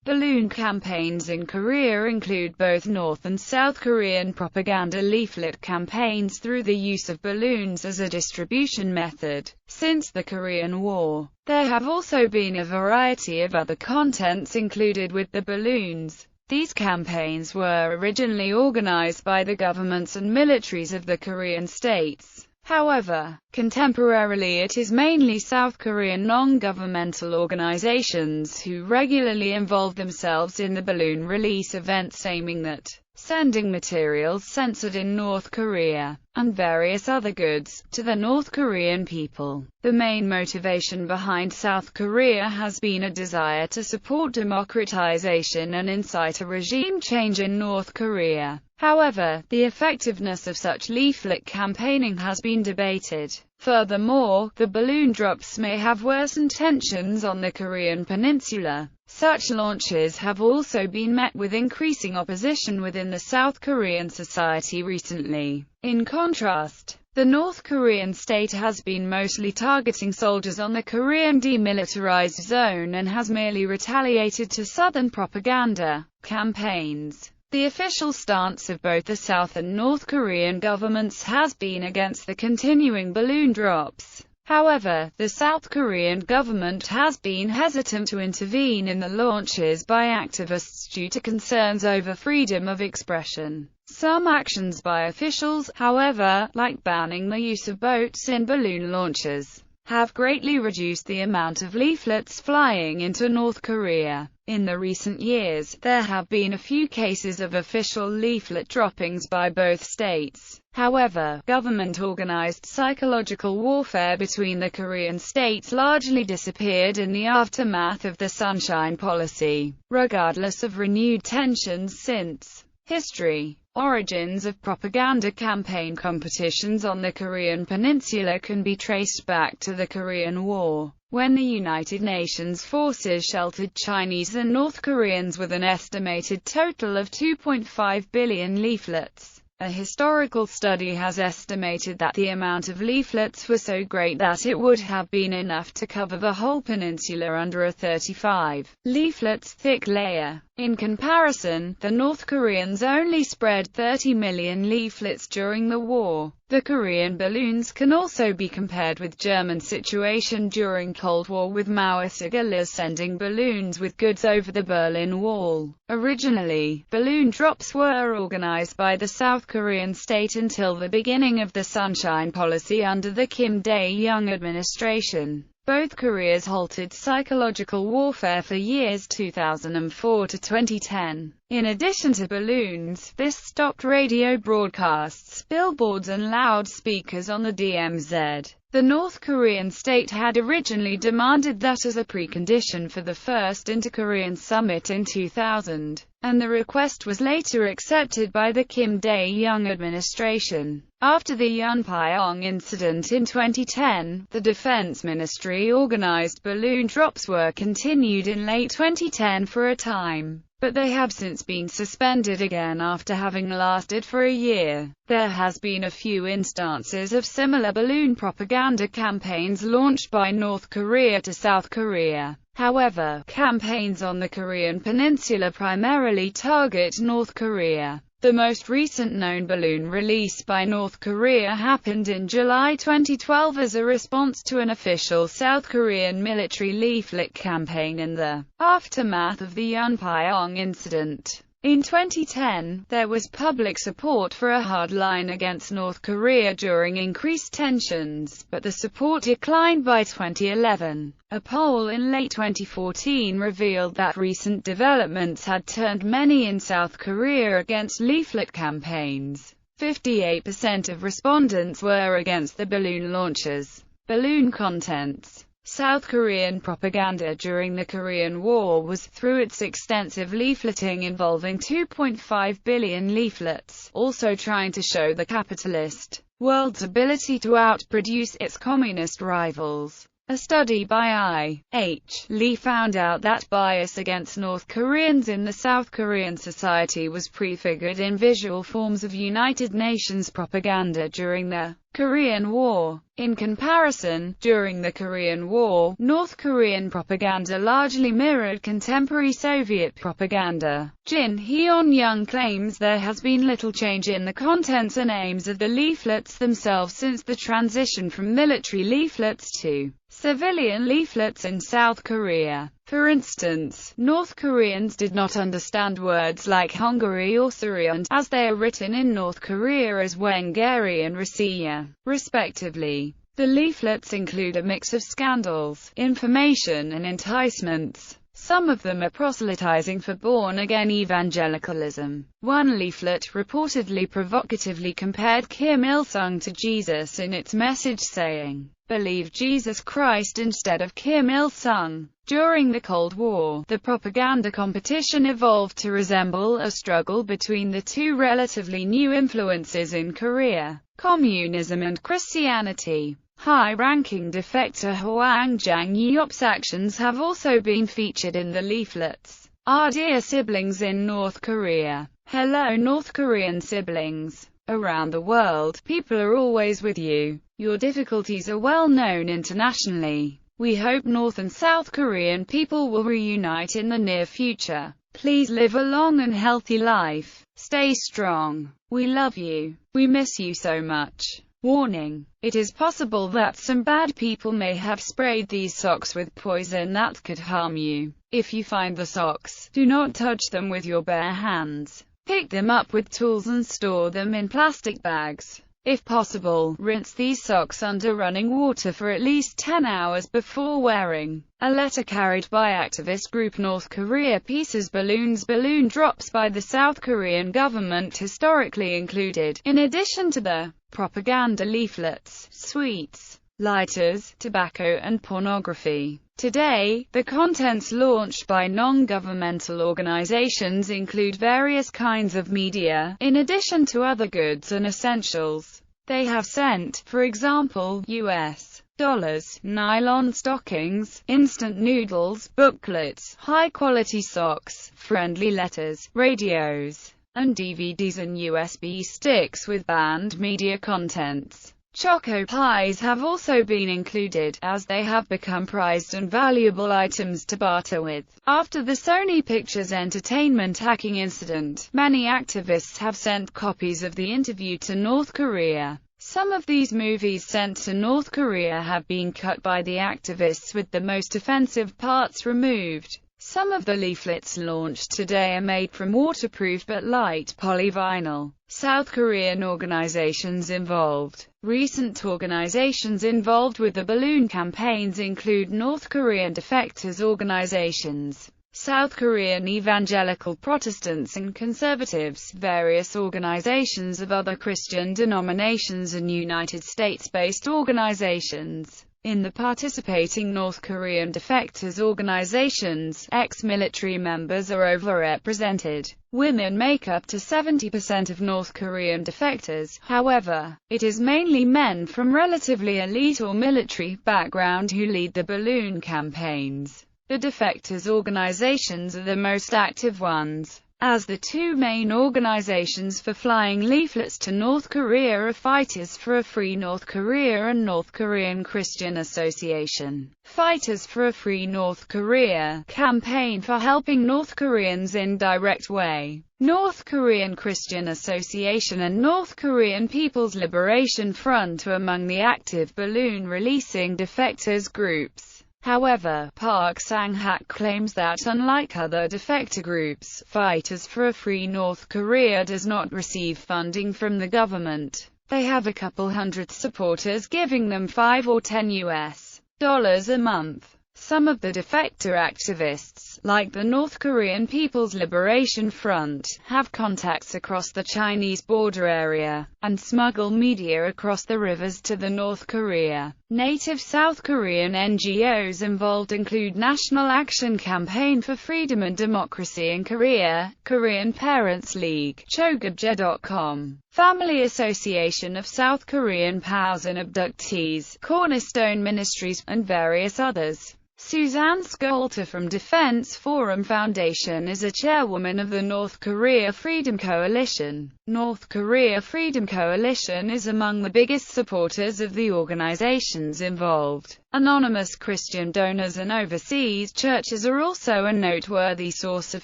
Balloon campaigns in Korea include both North and South Korean propaganda leaflet campaigns through the use of balloons as a distribution method. Since the Korean War, there have also been a variety of other contents included with the balloons. These campaigns were originally organized by the governments and militaries of the Korean states. However, contemporarily it is mainly South Korean non-governmental organizations who regularly involve themselves in the balloon release events aiming at sending materials censored in North Korea, and various other goods, to the North Korean people. The main motivation behind South Korea has been a desire to support democratization and incite a regime change in North Korea. However, the effectiveness of such leaflet campaigning has been debated. Furthermore, the balloon drops may have worsened tensions on the Korean peninsula. Such launches have also been met with increasing opposition within the South Korean society recently. In contrast, the North Korean state has been mostly targeting soldiers on the Korean demilitarized zone and has merely retaliated to Southern propaganda campaigns. The official stance of both the South and North Korean governments has been against the continuing balloon drops. However, the South Korean government has been hesitant to intervene in the launches by activists due to concerns over freedom of expression. Some actions by officials, however, like banning the use of boats in balloon launches, have greatly reduced the amount of leaflets flying into North Korea. In the recent years, there have been a few cases of official leaflet droppings by both states. However, government-organized psychological warfare between the Korean states largely disappeared in the aftermath of the Sunshine Policy, regardless of renewed tensions since. History. Origins of propaganda campaign competitions on the Korean peninsula can be traced back to the Korean War, when the United Nations forces sheltered Chinese and North Koreans with an estimated total of 2.5 billion leaflets. A historical study has estimated that the amount of leaflets was so great that it would have been enough to cover the whole peninsula under a 35 leaflets thick layer. In comparison, the North Koreans only spread 30 million leaflets during the war. The Korean balloons can also be compared with German situation during Cold War, with Maoist guerrillas sending balloons with goods over the Berlin Wall. Originally, balloon drops were organized by the South Korean state until the beginning of the Sunshine Policy under the Kim Dae-jung administration. Both Koreas halted psychological warfare for years 2004 to 2010. In addition to balloons, this stopped radio broadcasts, billboards and loudspeakers on the DMZ. The North Korean state had originally demanded that as a precondition for the first Inter-Korean summit in 2000, and the request was later accepted by the Kim Dae-jung administration. After the Yeonpyeong incident in 2010, the Defense Ministry organized balloon drops were continued in late 2010 for a time, but they have since been suspended again after having lasted for a year. There has been a few instances of similar balloon propaganda campaigns launched by North Korea to South Korea. However, campaigns on the Korean peninsula primarily target North Korea. The most recent known balloon release by North Korea happened in July 2012 as a response to an official South Korean military leaflet campaign in the aftermath of the Yeonpyeong incident. In 2010, there was public support for a hard line against North Korea during increased tensions, but the support declined by 2011. A poll in late 2014 revealed that recent developments had turned many in South Korea against leaflet campaigns. 58% of respondents were against the balloon launches. Balloon contents. South Korean propaganda during the Korean War was, through its extensive leafleting involving 2.5 billion leaflets, also trying to show the capitalist world's ability to outproduce its communist rivals. A study by I.H. Lee found out that bias against North Koreans in the South Korean society was prefigured in visual forms of United Nations propaganda during the Korean War. In comparison, during the Korean War, North Korean propaganda largely mirrored contemporary Soviet propaganda. Jin Hyun-young claims there has been little change in the contents and aims of the leaflets themselves since the transition from military leaflets to civilian leaflets in South Korea. For instance, North Koreans did not understand words like Hungary or Syria, as they are written in North Korea as Wengari and Rossiya, respectively. The leaflets include a mix of scandals, information and enticements. Some of them are proselytizing for born-again evangelicalism. One leaflet reportedly provocatively compared Kim Il-sung to Jesus in its message, saying, "Believe Jesus Christ instead of Kim Il-sung." During the Cold War, the propaganda competition evolved to resemble a struggle between the two relatively new influences in Korea, communism and Christianity. High-ranking defector Hwang Jang-yeop's actions have also been featured in the leaflets. Our dear siblings in North Korea. Hello North Korean siblings. Around the world, people are always with you. Your difficulties are well known internationally. We hope North and South Korean people will reunite in the near future. Please live a long and healthy life. Stay strong. We love you. We miss you so much. Warning: it is possible that some bad people may have sprayed these socks with poison that could harm you. If you find the socks, do not touch them with your bare hands. Pick them up with tools and store them in plastic bags. If possible, rinse these socks under running water for at least 10 hours before wearing. A letter carried by activist group North Korea Pieces balloon drops by the South Korean government historically included, in addition to the propaganda leaflets, sweets, lighters, tobacco and pornography. Today, the contents launched by non-governmental organizations include various kinds of media, in addition to other goods and essentials. They have sent, for example, US dollars, nylon stockings, instant noodles, booklets, high-quality socks, friendly letters, radios, and DVDs and USB sticks with banned media contents. Choco pies have also been included, as they have become prized and valuable items to barter with. After the Sony Pictures Entertainment hacking incident, many activists have sent copies of the interview to North Korea. Some of these movies sent to North Korea have been cut by the activists with the most offensive parts removed. Some of the leaflets launched today are made from waterproof but light polyvinyl. South Korean organizations involved. Recent organizations involved with the balloon campaigns include North Korean defectors organizations, South Korean evangelical Protestants and conservatives, various organizations of other Christian denominations and United States-based organizations. In the participating North Korean defectors organizations, ex-military members are overrepresented. Women make up to 70% of North Korean defectors, however. It is mainly men from relatively elite or military background who lead the balloon campaigns. The defectors organizations are the most active ones, as the two main organizations for flying leaflets to North Korea are Fighters for a Free North Korea and North Korean Christian Association. Fighters for a Free North Korea campaign for helping North Koreans in direct way. North Korean Christian Association and North Korean People's Liberation Front are among the active balloon-releasing defectors groups. However, Park Sang-hak claims that unlike other defector groups, Fighters for a Free North Korea does not receive funding from the government. They have a couple hundred supporters giving them $5 or $10 a month. Some of the defector activists, like the North Korean People's Liberation Front, have contacts across the Chinese border area, and smuggle media across the rivers to the North Korea. Native South Korean NGOs involved include National Action Campaign for Freedom and Democracy in Korea, Korean Parents League, Chogabje.com, Family Association of South Korean POWs and Abductees, Cornerstone Ministries, and various others. Suzanne Skolter from Defense Forum Foundation is a chairwoman of the North Korea Freedom Coalition. North Korea Freedom Coalition is among the biggest supporters of the organizations involved. Anonymous Christian donors and overseas churches are also a noteworthy source of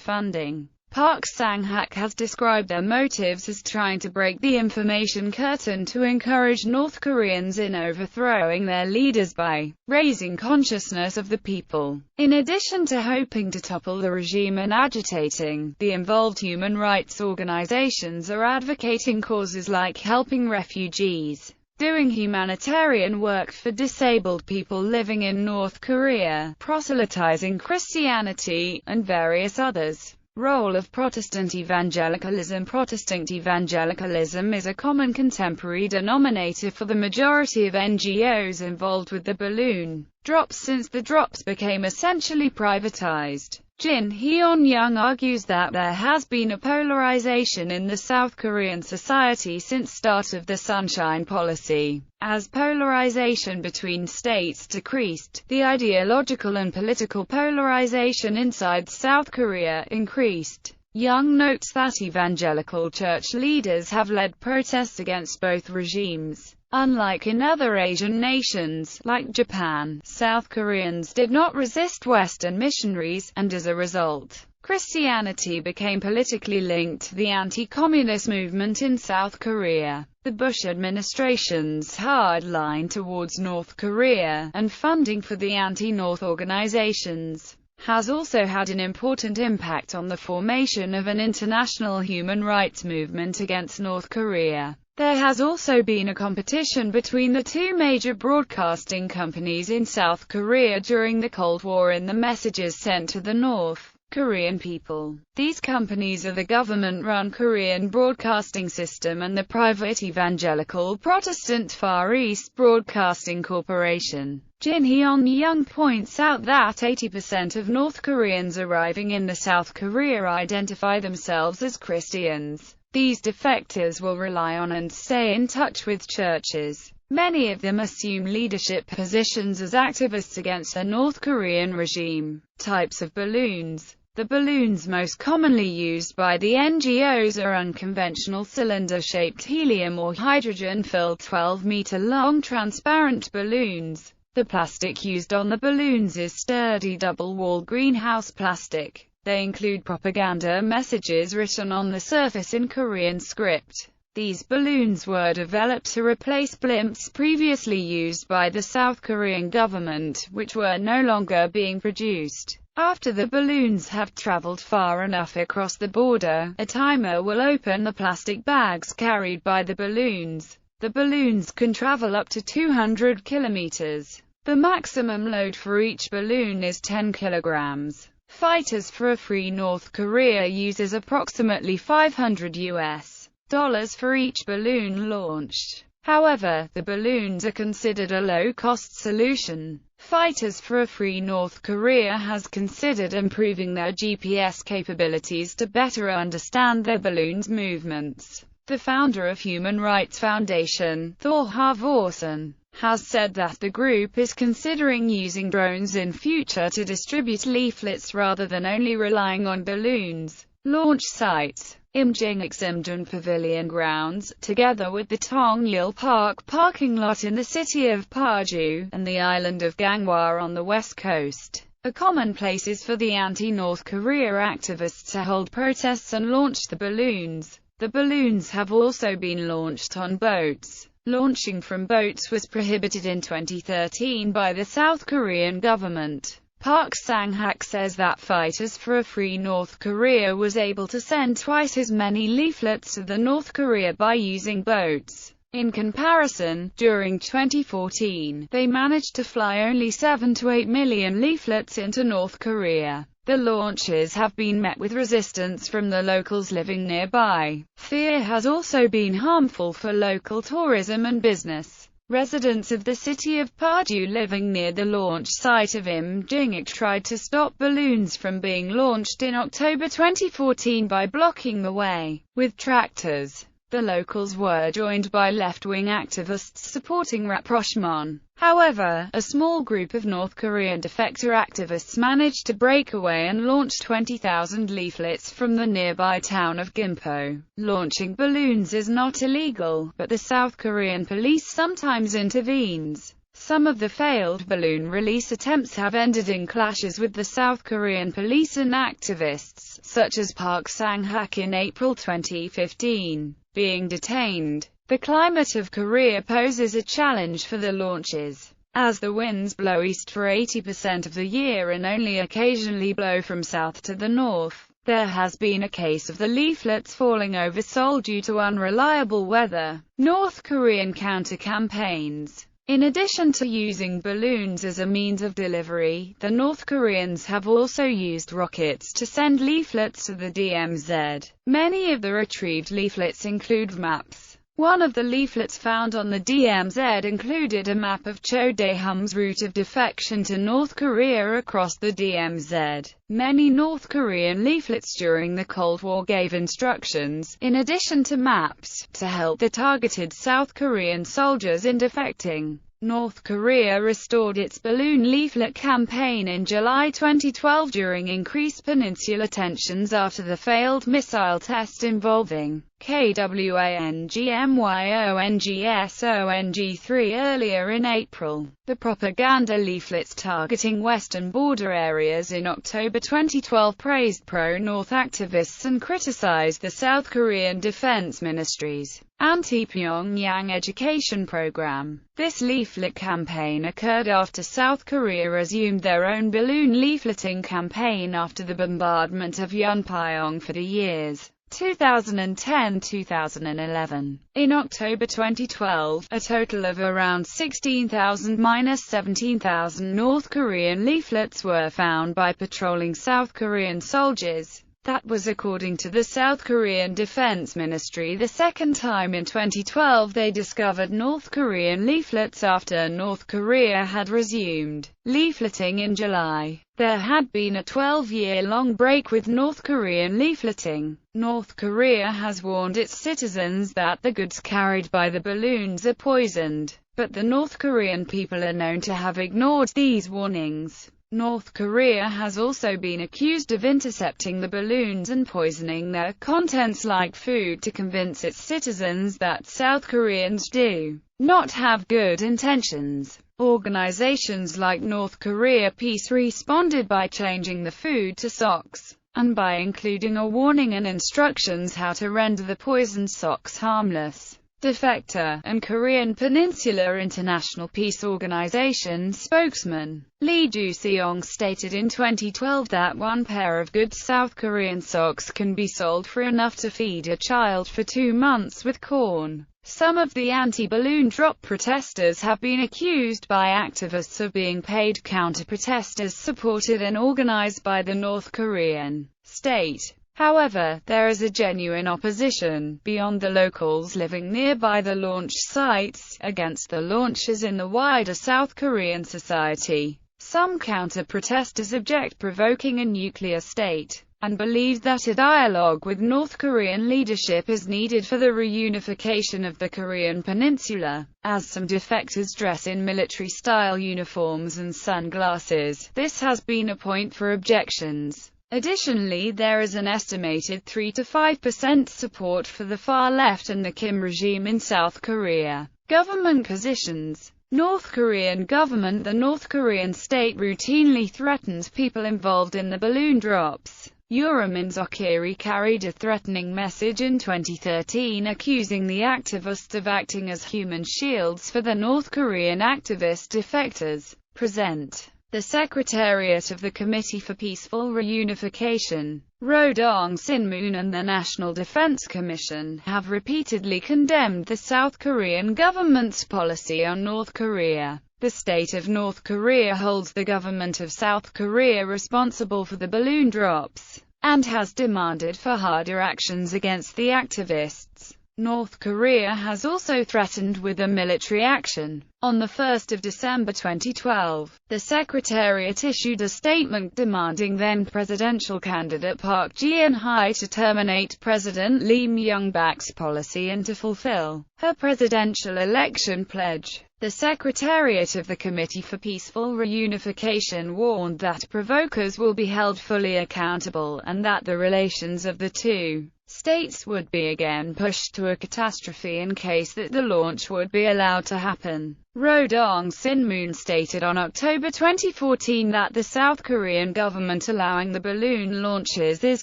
funding. Park Sang-hak has described their motives as trying to break the information curtain to encourage North Koreans in overthrowing their leaders by raising consciousness of the people. In addition to hoping to topple the regime and agitating, the involved human rights organizations are advocating causes like helping refugees, doing humanitarian work for disabled people living in North Korea, proselytizing Christianity, and various others. Role of Protestant evangelicalism. Protestant evangelicalism is a common contemporary denominator for the majority of NGOs involved with the balloon drops since the drops became essentially privatized. Jin Hyun-young argues that there has been a polarization in the South Korean society since start of the Sunshine Policy. As polarization between states decreased, the ideological and political polarization inside South Korea increased. Young notes that evangelical church leaders have led protests against both regimes. Unlike in other Asian nations, like Japan, South Koreans did not resist Western missionaries, and as a result, Christianity became politically linked to the anti-communist movement in South Korea. The Bush administration's hard line towards North Korea, and funding for the anti-North organizations, has also had an important impact on the formation of an international human rights movement against North Korea. There has also been a competition between the two major broadcasting companies in South Korea during the Cold War in the messages sent to the North Korean people. These companies are the government-run Korean Broadcasting System and the private evangelical Protestant Far East Broadcasting Corporation. Jin Hyun-young points out that 80% of North Koreans arriving in the South Korea identify themselves as Christians. These defectors will rely on and stay in touch with churches. Many of them assume leadership positions as activists against the North Korean regime. Types of balloons. The balloons most commonly used by the NGOs are unconventional cylinder-shaped helium or hydrogen-filled 12-meter-long transparent balloons. The plastic used on the balloons is sturdy double-wall greenhouse plastic. They include propaganda messages written on the surface in Korean script. These balloons were developed to replace blimps previously used by the South Korean government, which were no longer being produced. After the balloons have traveled far enough across the border, a timer will open the plastic bags carried by the balloons. The balloons can travel up to 200 kilometers. The maximum load for each balloon is 10 kilograms. Fighters for a Free North Korea uses approximately $500 for each balloon launched. However, the balloons are considered a low-cost solution. Fighters for a Free North Korea has considered improving their GPS capabilities to better understand their balloons' movements. The founder of Human Rights Foundation, Thor Halvorsen, has said that the group is considering using drones in future to distribute leaflets rather than only relying on balloons. Launch sites. Imjingan Pavilion grounds, together with the Tongyil Park parking lot in the city of Paju, and the island of Ganghwa on the west coast, are common places for the anti-North Korea activists to hold protests and launch the balloons. The balloons have also been launched on boats. Launching from boats was prohibited in 2013 by the South Korean government. Park Sang-hak says that Fighters for a Free North Korea was able to send twice as many leaflets to the North Korea by using boats. In comparison, during 2014, they managed to fly only 7 to 8 million leaflets into North Korea. The launches have been met with resistance from the locals living nearby. Fear has also been harmful for local tourism and business. Residents of the city of Paju living near the launch site of Imjingan tried to stop balloons from being launched in October 2014 by blocking the way with tractors. The locals were joined by left-wing activists supporting rapprochement. However, a small group of North Korean defector activists managed to break away and launched 20,000 leaflets from the nearby town of Gimpo. Launching balloons is not illegal, but the South Korean police sometimes intervenes. Some of the failed balloon release attempts have ended in clashes with the South Korean police and activists, such as Park Sang-hak in April 2015, being detained. The climate of Korea poses a challenge for the launches, as the winds blow east for 80% of the year and only occasionally blow from south to the north. There has been a case of the leaflets falling over Seoul due to unreliable weather. North Korean counter-campaigns. In addition to using balloons as a means of delivery, the North Koreans have also used rockets to send leaflets to the DMZ. Many of the retrieved leaflets include maps. One of the leaflets found on the DMZ included a map of Cho Dae-hum's route of defection to North Korea across the DMZ. Many North Korean leaflets during the Cold War gave instructions, in addition to maps, to help the targeted South Korean soldiers in defecting. North Korea restored its balloon leaflet campaign in July 2012 during increased peninsula tensions after the failed missile test involving KWANGMYONGSONG-3 earlier in April. The propaganda leaflets targeting western border areas in October 2012 praised pro-North activists and criticized the South Korean Defense Ministry's anti-Pyongyang education program. This leaflet campaign occurred after South Korea resumed their own balloon leafleting campaign after the bombardment of Yeonpyeong for the years 2010-2011. In October 2012, a total of around 16,000–17,000 North Korean leaflets were found by patrolling South Korean soldiers. That was according to the South Korean Defense Ministry the second time in 2012 they discovered North Korean leaflets after North Korea had resumed leafleting in July. There had been a 12-year-long break with North Korean leafleting. North Korea has warned its citizens that the goods carried by the balloons are poisoned, but the North Korean people are known to have ignored these warnings. North Korea has also been accused of intercepting the balloons and poisoning their contents like food to convince its citizens that South Koreans do not have good intentions. Organizations like North Korea Peace responded by changing the food to socks, and by including a warning and instructions how to render the poisoned socks harmless. Defector and Korean Peninsula International Peace Organization spokesman Lee Ju-seong stated in 2012 that one pair of good South Korean socks can be sold for enough to feed a child for 2 months with corn. Some of the anti-balloon drop protesters have been accused by activists of being paid counter-protesters supported and organized by the North Korean state. However, there is a genuine opposition, beyond the locals living nearby the launch sites, against the launches in the wider South Korean society. Some counter-protesters object provoking a nuclear state, and believe that a dialogue with North Korean leadership is needed for the reunification of the Korean peninsula. As some defectors dress in military-style uniforms and sunglasses, this has been a point for objections. Additionally, there is an estimated 3 to 5% support for the far left and the Kim regime in South Korea. Government positions. North Korean government. The North Korean state routinely threatens people involved in the balloon drops. Urimin Zokiri carried a threatening message in 2013 accusing the activists of acting as human shields for the North Korean activist defectors. Present. The Secretariat of the Committee for Peaceful Reunification, Ro Dong-sin-moon, and the National Defense Commission have repeatedly condemned the South Korean government's policy on North Korea. The state of North Korea holds the government of South Korea responsible for the balloon drops, and has demanded for harder actions against the activists. North Korea has also threatened with a military action. On 1 December 2012, the Secretariat issued a statement demanding then-presidential candidate Park Geun-hye to terminate President Lee Myung-bak's policy and to fulfill her presidential election pledge. The Secretariat of the Committee for Peaceful Reunification warned that provokers will be held fully accountable, and that the relations of the two states would be again pushed to a catastrophe in case that the launch would be allowed to happen. Ro Dong-sin-moon stated on October 2014 that the South Korean government allowing the balloon launches is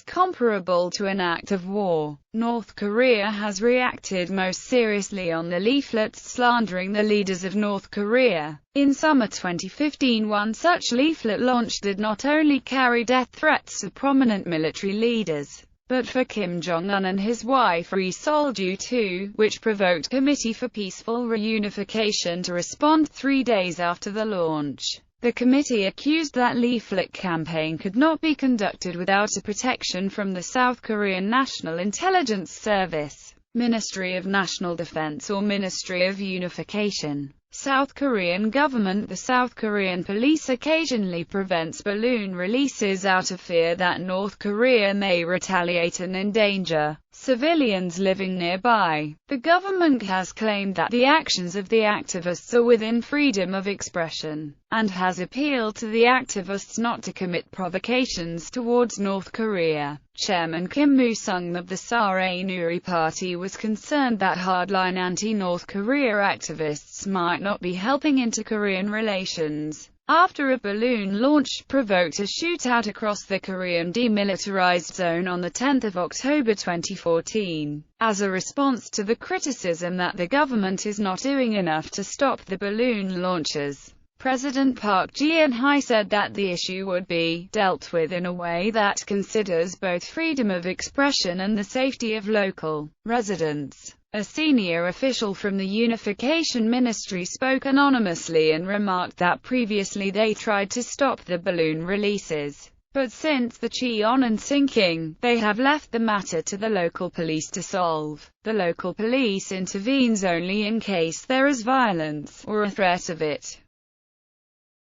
comparable to an act of war. North Korea has reacted most seriously on the leaflets slandering the leaders of North Korea. In summer 2015, one such leaflet launch did not only carry death threats to prominent military leaders, but for Kim Jong-un and his wife Ri Sol-ju too, which provoked Committee for Peaceful Reunification to respond 3 days after the launch. The committee accused that leaflet campaign could not be conducted without a protection from the South Korean National Intelligence Service, Ministry of National Defense or Ministry of Unification. South Korean government. The South Korean police occasionally prevents balloon releases out of fear that North Korea may retaliate and endanger civilians living nearby. The government has claimed that the actions of the activists are within freedom of expression, and has appealed to the activists not to commit provocations towards North Korea. Chairman Kim Moo-sung of the Sae-Nuri Party was concerned that hardline anti-North Korea activists might not be helping inter-Korean relations, after a balloon launch provoked a shootout across the Korean demilitarized zone on 10 October 2014. As a response to the criticism that the government is not doing enough to stop the balloon launches, President Park Geun-hye said that the issue would be dealt with in a way that considers both freedom of expression and the safety of local residents. A senior official from the Unification Ministry spoke anonymously and remarked that previously they tried to stop the balloon releases, but since the Cheonan sinking, they have left the matter to the local police to solve. The local police intervenes only in case there is violence, or a threat of it.